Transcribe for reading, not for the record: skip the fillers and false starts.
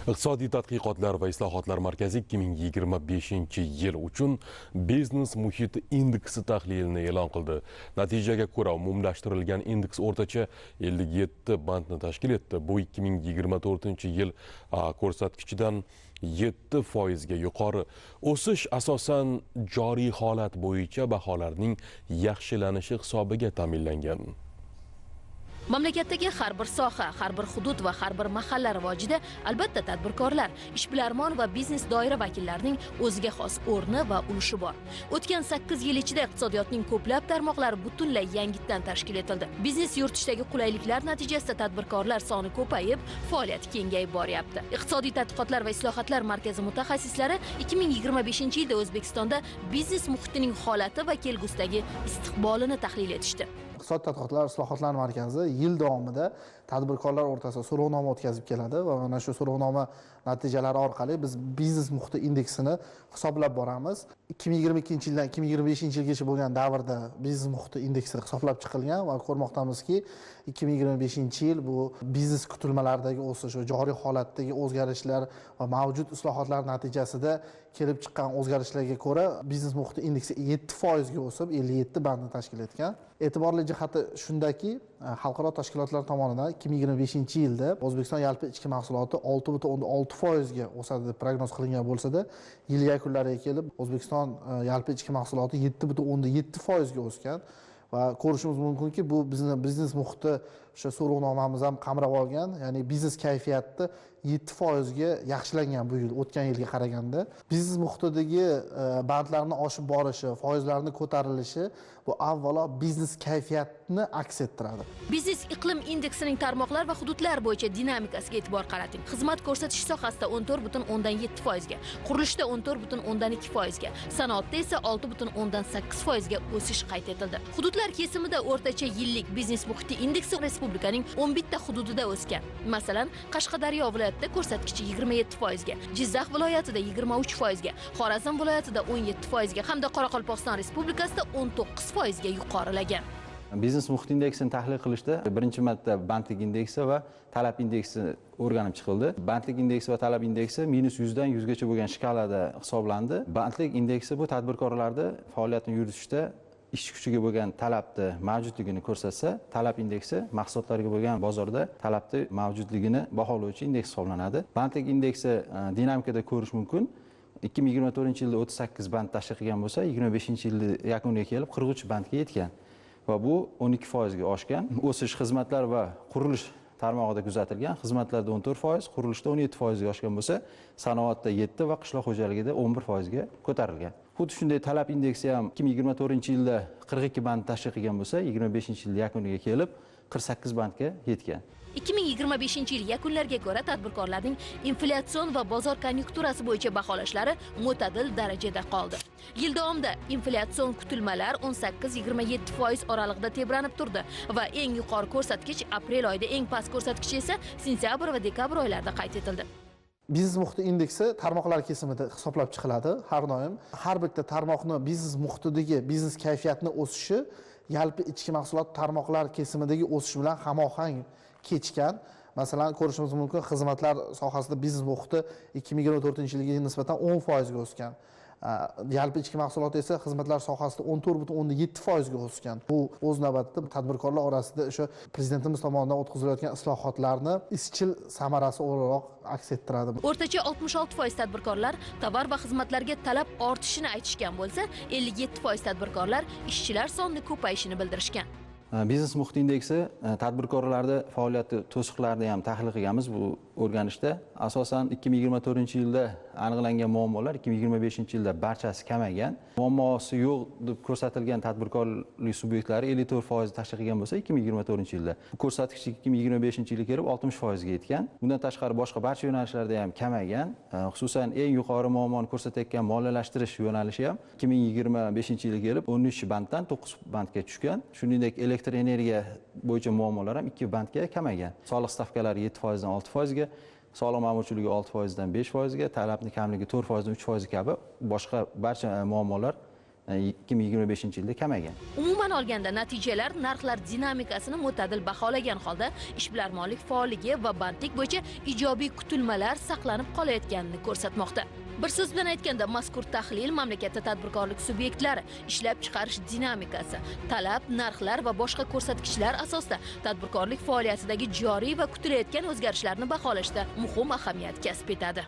Iqtisodiy tadqiqotlar va islohotlar markazi 2025-yil uchun biznes muhiti indeksi tahlilini e'lon qildi. Natijaga ko'ra, umumlashtirilgan indeks o'rtacha 57 bandni tashkil etdi. Bu 2024-yil ko'rsatkichidan 7% ga yuqori. O'sish asosan joriy holat bo'yicha baholarning yaxshilanishi hisobiga ta'minlangan. Mamlakatdagi har bir soha, har bir hudud va har bir mahalla rivojida albatta tadbirkorlar, ishbilarmon va biznes doira vakillarining o'ziga xos o'rni va ulushi bor. O'tgan 8 yil ichida iqtisodiyotning ko'plab tarmoqlari butunlay yangitdan tashkil etildi. Biznes yuritishdagi qulayliklar natijasida tadbirkorlar soni ko'payib, faoliyati kengayib boryapti. Iqtisodiy tadqiqotlar va islohotlar markazi mutaxassislari 2025-yilda O'zbekistonda biznes muhitining holati va kelgusidagi istiqbolini tahlil etishdi. Iqtisod tadqiqotlar islohotlar markazi yil davomida tadbirkorlar o'rtasida so'rovnoma o'tkazib keladi va mana shu so'rovnoma natijalari orqali biz biznes muhiti indeksini hisoblab boramiz. 2022-yildan 2025-yilgacha bo'lgan davrda biznes muhiti indeksi hisoblab chiqilgan va ko'rmoqdamizki, 2025-yil bu biznes kutilmalaridagi o'sish va joriy holatdagi o'zgarishlar va mavjud islohotlar natijasida kelib chiqqan o'zgarishlarga ko'ra biznes muhiti indeksi 7% ga o'sib 57 bandni tashkil etgan. E'tiborli jihati shundaki, xalqaro tashkilotlar tomonidan 2025-yilda O'zbekiston yalpi ichki mahsuloti 6,6% ga o'sadi deb prognoz qilingan bo'lsa-da, yil yakunlariga kelib O'zbekiston yalpi ichki mahsuloti 7,7% ga o'sgan. Va ko'rishimiz mumkinki, bu bizni biznes muhiti o'sha so'rovnomamiz ham qamrab olgan, ya'ni biznes kayfiyati 7% ga yaxshilangan bu yil o'tgan yilga qaraganda. Biznes muhitidagi bandlarning oshib borishi, foizlarning ko'tarilishi bu avvalo biznes kayfiyatini aks ettiradi. Biznes iqlim indeksining tarmoqlar va hududlar bo'yicha dinamikasiga e'tibor qarating. Xizmat ko'rsatish sohasida 14,7% ga, qurilishda 14,2% ga, sanoatda esa 6,8% ga o'sish qayd etildi. Hududlar kesimida o'rtacha yillik biznes muhiti indeksi respublikaning 11 ta hududida o'sgan. Masalan, Qashqadaryo viloyatida ko'rsatkichi 27% ga, Jizzax viloyatida 23% ga, Xorazm viloyatida 17% ga hamda Qoraqalpog'iston respublikasida 19% ga yuqorilagan. Biznes muhit indeksini tahlil qilishda birinchi marta bandlik indeksi va talab indeksi o'rganib chiqildi. Bandlik indeksi va talab indeksi -100 dan 100 gacha bo'lgan shkalada hisoblandi. Bandlik indeksi bu tadbirkorlarda faoliyatini yuritishda ish kuchiga bo'lgan talabni mavjudligini ko'rsatsa, talab indeksi mahsulotlarga bo'lgan bozorda talabni mavjudligini baholovchi indeks hisoblanadi. Bandlik indeksi dinamikada ko'rish mumkin. 2024-yilda 38 band tashkil qilgan bo'lsa, 25-yilda yakuniga kelib 43 bandga yetgan va bu 12% ga oshgan. O'sish xizmatlar va qurilish tarmog'ida kuzatilgan. Xizmatlarda 14%, qurilishda 17% ga oshgan bo'lsa, sanoatda 7 va qishloq xo'jaligida 11% ga ko'tarilgan. Xuddi shunday talab indeksi ham 2024-yilda 42 band tashkil qilgan bo'lsa, 25-yilda yakuniga kelib 48 bandga yetgan. 2025-yil yakunlariga ko'ra tadbirkorlarning inflyatsion va bozor konjunkturasi bo'yicha baholashlari mo'tadil darajada qoldi. Yil davomida inflyatsion kutilmalar 18-27% oralig'ida tebranib turdi va eng yuqori ko'rsatkich aprel oyida, eng past ko'rsatkich esa sentyabr va dekabr oylarida qayd etildi. Biznes muhiti indeksi tarmoqlar kesimida hisoblab chiqiladi har doim. Har bitta tarmoqni biznes muhitidagi biznes kayfiyatini o'sishi yalpi ichki mahsulot tarmoqlar kesimidagi o'sish bilan hamohang kechgan. Masalan, ko'rishimiz mumkin, xizmatlar sohasida biznes muhiti 2024-yilga nisbatan 10% ga o'sgan. Yalpi ichki mahsulot esa xizmatlar sohasida 14,7% ga o'sgan. Bu o'z navbatida tadbirkorlar orasida o'sha prezidentimiz tomonidan o'tkazilayotgan islohotlarni izchil samarasi o'laroq aks ettiradi. O'rtacha 66% tadbirkorlar tovar va xizmatlarga talab ortishini aytishgan bo'lsa, 57% tadbirkorlar ishchilar sonining ko'payishini bildirishgan. Biznes muhit indeksi tadbirkorlarda faoliyati to'siqlarini ham tahlil qilganmiz bu o'rganishda. Asosan 2024-yilda aniqlangan muammolar 2025-yilda barchasi kamaygan. Muammosi yo'q deb ko'rsatilgan tadbirkorlik subyektlari 54% tashkil qilgan bo'lsa, 2024-yilda bu ko'rsatkich 2025-yilga kelib 60% ga yetgan. Bundan tashqari boshqa barcha yo'nalishlarda ham kamaygan. Xususan eng yuqori muammoni ko'rsatayotgan moliyalashtirish yo'nalishi ham 2025-yilga kelib 13 banddan 9 bandga tushgan. Shuningdek, elektr energiya bo'yicha muammolar ham 2 bandga kamaygan. Soliq stavkalari 7% dan 6% ga, soliq ma'murchiligi 6% dan 5% ga, talabning kamligi 4% dan 3% kabi boshqa barcha muammolar 2025-yilda kamaygan. Umuman olganda natijalar narxlar dinamikasini mo'tadil baholagan holda ishbilarmonlik faolligi va bandlik bo'yicha ijobiy kutilmalar saqlanib qolayotganini ko'rsatmoqda. Bir so'z bilan aytganda, mazkur tahlil mamlakatda tadbirkorlik subyektlari ishlab chiqarish dinamikasi, talab, narxlar va boshqa ko'rsatkichlar asosida tadbirkorlik faoliyatidagi joriy va kutilayotgan o'zgarishlarni baholashda muhim ahamiyat kasb etadi.